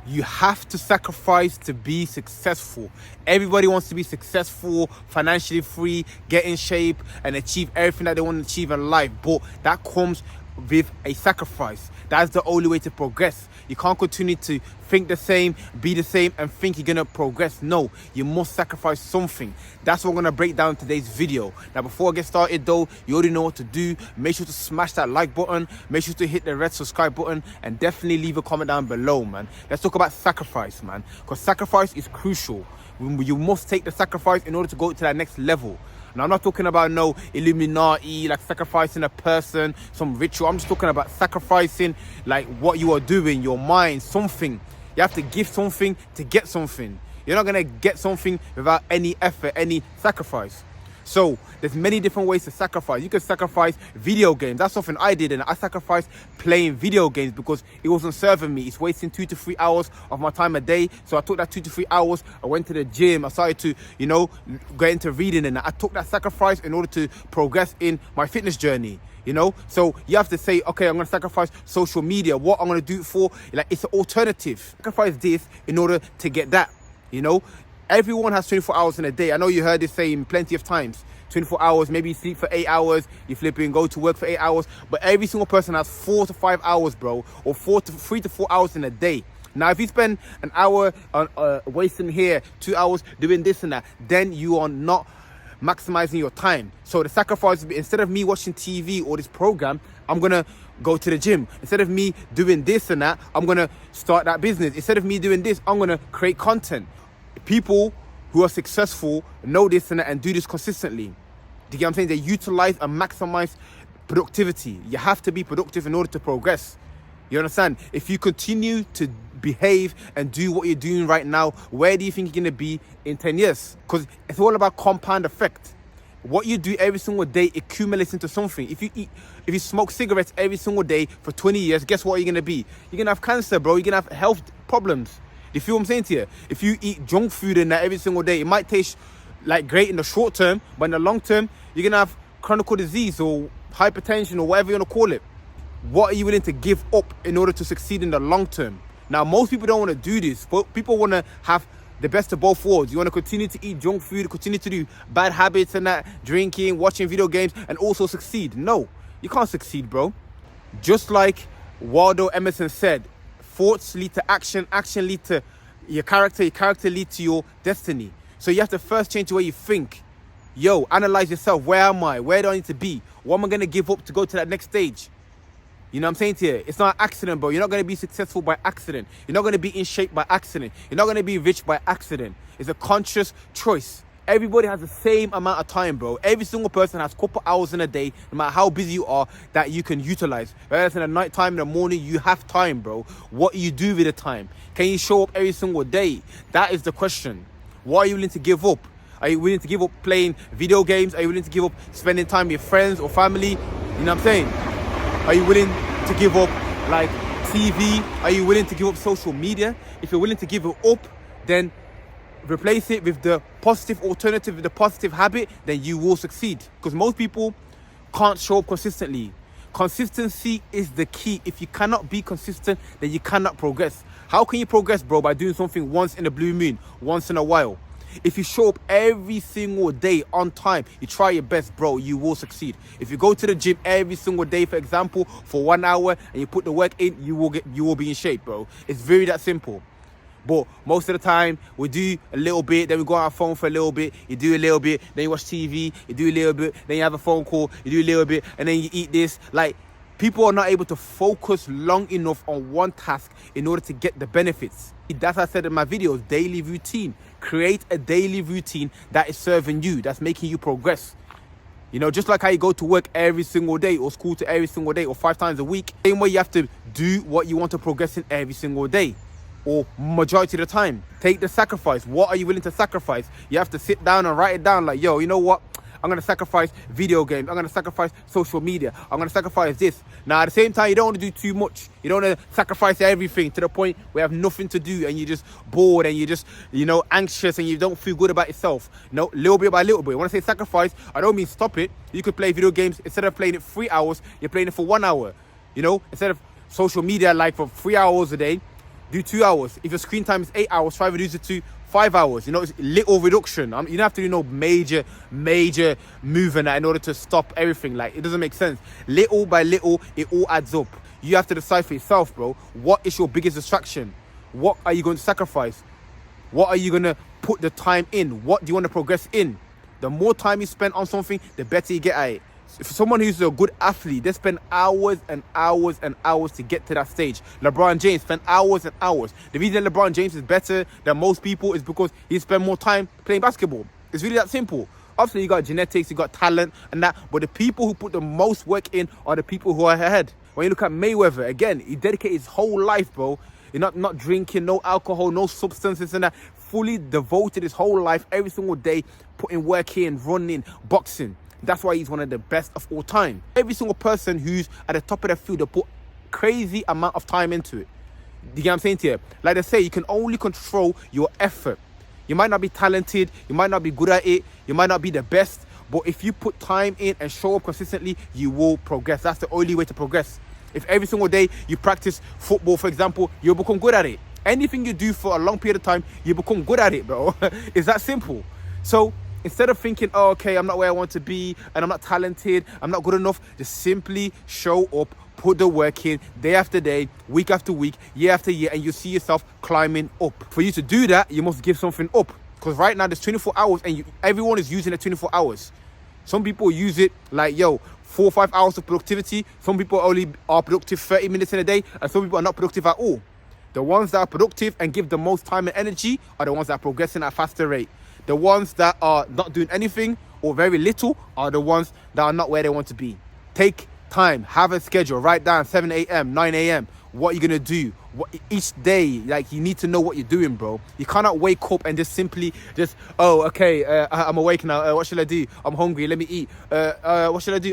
You have to sacrifice to be successful. Everybody wants to be successful, financially free, get in shape, and achieve everything that they want to achieve in life. But that comes with a sacrifice. That's the only way to progress. You can't continue to think the same, be the same, and think you're gonna progress. No, you must sacrifice something. That's what we're gonna break down in today's video. Now, before I get started though, you already know what to do. Make sure to smash that like button, make sure to hit the red subscribe button, and definitely leave a comment down below, man. Let's talk about sacrifice, man, because sacrifice is crucial. You must take the sacrifice in order to go to that next level. Now, I'm not talking about no Illuminati, like sacrificing a person, some ritual. I'm just talking about sacrificing like what you are doing, your mind, something. You have to give something to get something. You're not going to get something without any effort, any sacrifice. So there's many different ways to sacrifice. You can sacrifice video games. That's something I did, and I sacrificed playing video games because it wasn't serving me. It's wasting 2 to 3 hours of my time a day. So I took that 2 to 3 hours. I went to the gym. I started to, get into reading, and I took that sacrifice in order to progress in my fitness journey. So you have to say, okay, I'm going to sacrifice social media. What I'm going to do it for, like, it's an alternative. Sacrifice this in order to get that. Everyone has 24 hours in a day. I know you heard this saying plenty of times. 24 hours, maybe you sleep for 8 hours, you flipping go to work for 8 hours. But every single person has 4 to 5 hours, bro, or 3 to 4 hours in a day. Now, if you spend an hour on wasting here, 2 hours doing this and that, then you are not maximizing your time. So the sacrifice, instead of me watching TV or this program, I'm gonna go to the gym. Instead of me doing this and that, I'm gonna start that business. Instead of me doing this, I'm gonna create content. People who are successful know this and do this consistently. Do you get what I'm saying? They utilize and maximize productivity. You have to be productive in order to progress. You understand? If you continue to behave and do what you're doing right now, where do you think you're going to be in 10 years? Because it's all about compound effect. What you do every single day accumulates into something. If you smoke cigarettes every single day for 20 years, guess what you're going to be? You're going to have cancer, bro. You're going to have health problems. Do you feel what I'm saying to you? If you eat junk food in that every single day, it might taste like great in the short term, but in the long term, you're going to have chronic disease or hypertension or whatever you want to call it. What are you willing to give up in order to succeed in the long term? Now, most people don't want to do this, but people want to have the best of both worlds. You want to continue to eat junk food, continue to do bad habits and that, drinking, watching video games, and also succeed. No, you can't succeed, bro. Just like Waldo Emerson said, thoughts lead to action, action lead to your character lead to your destiny. So you have to first change the way you think. Analyze yourself. Where am I? Where do I need to be? What am I going to give up to go to that next stage? You know what I'm saying to you? It's not an accident, bro. You're not going to be successful by accident. You're not going to be in shape by accident. You're not going to be rich by accident. It's a conscious choice. Everybody has the same amount of time, bro. Every single person has a couple hours in a day, no matter how busy you are, that you can utilize. Whether it's in the night time, in the morning, you have time, bro. What do you do with the time? Can you show up every single day? That is the question. What are you willing to give up? Are you willing to give up playing video games? Are you willing to give up spending time with your friends or family? You know what I'm saying? Are you willing to give up like TV? Are you willing to give up social media? If you're willing to give it up, then replace it with the positive alternative, with the positive habit, then you will succeed. Because most people can't show up consistently. Consistency is the key. If you cannot be consistent, then you cannot progress. How can you progress, bro? By doing something once in a blue moon, once in a while. If you show up every single day on time, you try your best, bro, you will succeed. If you go to the gym every single day, for example, for 1 hour, and you put the work in, you will be in shape, bro. It's very that simple. But most of the time, we do a little bit, then we go on our phone for a little bit, you do a little bit, then you watch TV, you do a little bit, then you have a phone call, you do a little bit, and then you eat this. Like, people are not able to focus long enough on one task in order to get the benefits. That's what I said in my videos, daily routine. Create a daily routine that is serving you, that's making you progress. Just like how you go to work every single day or school to every single day or 5 times a week, same way you have to do what you want to progress in every single day. Or majority of the time. Take the sacrifice. What are you willing to sacrifice? You have to sit down and write it down like, you know what? I'm going to sacrifice video games. I'm going to sacrifice social media. I'm going to sacrifice this. Now, at the same time, you don't want to do too much. You don't want to sacrifice everything to the point where you have nothing to do and you're just bored and you're just, anxious and you don't feel good about yourself. Little bit by little bit. When I say sacrifice, I don't mean stop it. You could play video games. Instead of playing it 3 hours, you're playing it for 1 hour. Instead of social media like for 3 hours a day, do 2 hours. If your screen time is 8 hours, try to reduce it to 5 hours. You know, it's little reduction. You don't have to do no major movement in order to stop everything. Like, it doesn't make sense. Little by little, it all adds up. You have to decide for yourself, bro. What is your biggest distraction? What are you going to sacrifice? What are you going to put the time in? What do you want to progress in? The more time you spend on something, the better you get at it. For someone who's a good athlete, they spend hours and hours and hours to get to that stage. LeBron James spent hours and hours. The reason LeBron James is better than most people is because he spent more time playing basketball. It's really that simple. Obviously, you got genetics, you got talent and that, but the people who put the most work in are the people who are ahead. When you look at Mayweather, again, he dedicated his whole life, bro. He's not drinking, no alcohol, no substances and that. Fully devoted his whole life, every single day, putting work in, running, boxing. That's why he's one of the best of all time. Every single person who's at the top of their field, they put crazy amount of time into it. You get what I'm saying to you? Like they say, you can only control your effort. You might not be talented, you might not be good at it, you might not be the best, but if you put time in and show up consistently, you will progress. That's the only way to progress. If every single day you practice football, for example, you'll become good at it. Anything you do for a long period of time, you become good at it, bro. It's that simple. So instead of thinking, oh, okay, I'm not where I want to be and I'm not talented, I'm not good enough, just simply show up, put the work in day after day, week after week, year after year, and you see yourself climbing up. For you to do that, you must give something up. Because right now there's 24 hours and everyone is using the 24 hours. Some people use it like, 4 or 5 hours of productivity. Some people only are productive 30 minutes in a day, and some people are not productive at all. The ones that are productive and give the most time and energy are the ones that are progressing at a faster rate. The ones that are not doing anything or very little are the ones that are not where they want to be. Take time, have a schedule, write down 7 a.m., 9 a.m. What you're going to do each day. Like, you need to know what you're doing, bro. You cannot wake up and just simply oh, okay, I'm awake now. What should I do? I'm hungry. Let me eat. What should I do?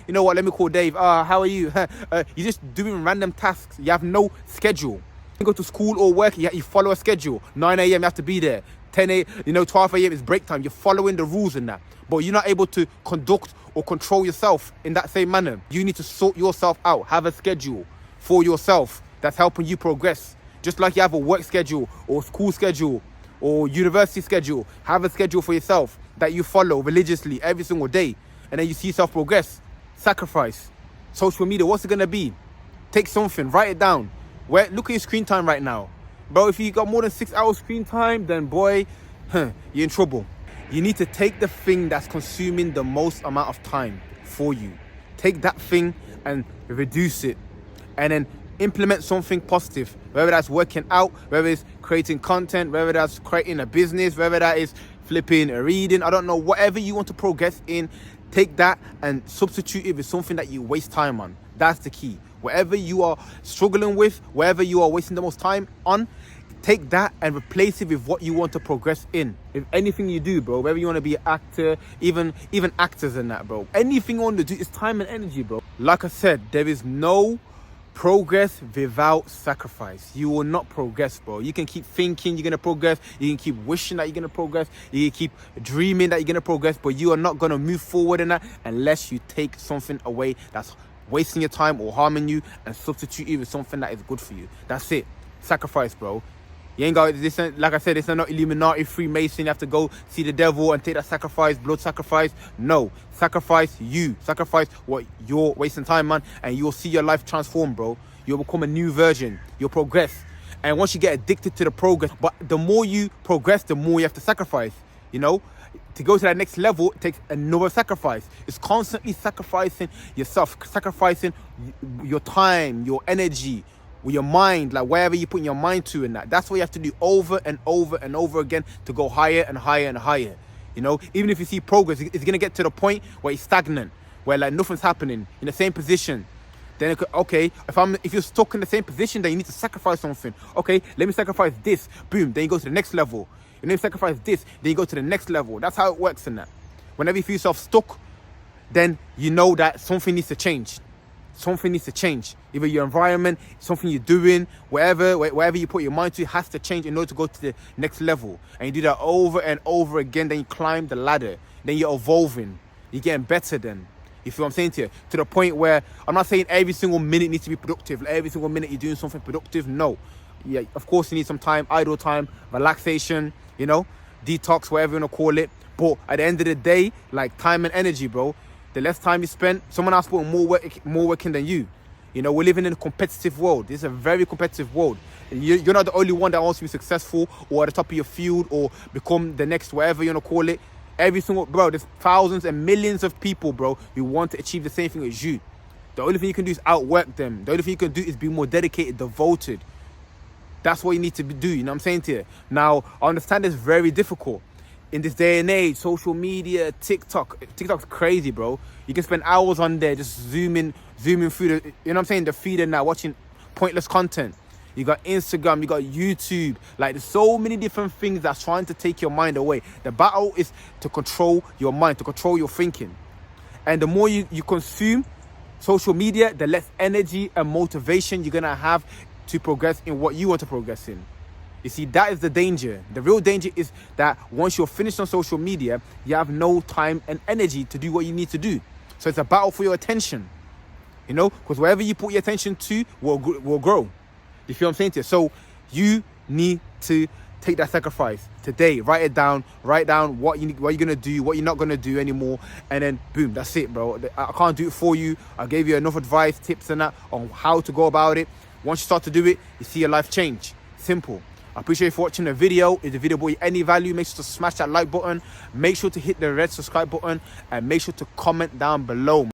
You know what? Let me call Dave. How are you? You're just doing random tasks. You have no schedule. You go to school or work, you follow a schedule. 9 a.m. you have to be there. 10 a.m., 12 a.m. is break time. You're following the rules in that. But you're not able to conduct or control yourself in that same manner. You need to sort yourself out. Have a schedule for yourself that's helping you progress. Just like you have a work schedule or school schedule or university schedule. Have a schedule for yourself that you follow religiously every single day. And then you see yourself progress. Sacrifice. Social media, what's it going to be? Take something, write it down. Look at your screen time right now. Bro, if you got more than 6 hours screen time, then boy, you're in trouble. You need to take the thing that's consuming the most amount of time for you. Take that thing and reduce it. And then implement something positive. Whether that's working out, whether it's creating content, whether that's creating a business, whether that is flipping or reading, I don't know, whatever you want to progress in, take that and substitute it with something that you waste time on. That's the key. Whatever you are struggling with, wherever you are wasting the most time on, take that and replace it with what you want to progress in. If anything you do, bro, whether you want to be an actor, even actors and that, bro, anything you want to do is time and energy, bro. Like I said, there is no progress without sacrifice. You will not progress, bro. You can keep thinking you're going to progress. You can keep wishing that you're going to progress. You can keep dreaming that you're going to progress, but you are not going to move forward in that unless you take something away that's wasting your time or harming you and substitute it with something that is good for you. That's it. Sacrifice, bro. You ain't got this. Like I said, it's not Illuminati, Freemason. You have to go see the devil and take that sacrifice, blood sacrifice. No, sacrifice you. Sacrifice what you're wasting time on, and you'll see your life transform, bro. You'll become a new version. You'll progress, and once you get addicted to the progress, but the more you progress, the more you have to sacrifice. You know, to go to that next level, it takes another sacrifice. It's constantly sacrificing yourself, sacrificing your time, your energy, with your mind, like wherever you put your mind to in that. That's what you have to do over and over and over again to go higher and higher and higher. You know, even if you see progress, it's going to get to the point where it's stagnant, where like nothing's happening in the same position. Then it could, okay, if you're stuck in the same position, then you need to sacrifice something. Okay, let me sacrifice this. Boom, then you go to the next level. You need to sacrifice this, then you go to the next level. That's how it works in that. Whenever you feel yourself stuck, then you know that something needs to change. Something needs to change. Either your environment, something you're doing, wherever you put your mind to has to change in order to go to the next level. And you do that over and over again, then you climb the ladder. Then you're evolving. You're getting better then. You feel what I'm saying to you? To the point where, I'm not saying every single minute needs to be productive. Like every single minute you're doing something productive. No. Yeah, of course you need some time, idle time, relaxation, you know, detox, whatever you want to call it. But at the end of the day, like time and energy, bro, the less time you spend, someone else putting more work in than you. You know, we're living in a competitive world. This is a very competitive world. You're not the only one that wants to be successful or at the top of your field or become the next whatever you want to call it. Every single, bro, there's thousands and millions of people, bro, who want to achieve the same thing as you. The only thing you can do is outwork them. The only thing you can do is be more dedicated, devoted. That's what you need to do, you know what I'm saying to you? Now, I understand it's very difficult. In this day and age, social media, TikTok's crazy, bro. You can spend hours on there just zooming through the, you know what I'm saying, the feed and now watching pointless content. You got Instagram, you got YouTube. Like, there's so many different things that's trying to take your mind away. The battle is to control your mind, to control your thinking. And the more you consume social media, the less energy and motivation you're gonna have to progress in what you want to progress in. You see, that is the danger. The real danger is that once you're finished on social media, you have no time and energy to do what you need to do. So it's a battle for your attention, you know, because wherever you put your attention to will grow. You feel what I'm saying to you? So you need to take that sacrifice today. Write down what you're gonna do, what you're not gonna do anymore, and then boom, that's it, bro. I can't do it for you. I gave you enough advice, tips and that on how to go about it. Once you start to do it, you see your life change. Simple. I appreciate you for watching the video. If the video brought you any value, make sure to smash that like button. Make sure to hit the red subscribe button and make sure to comment down below.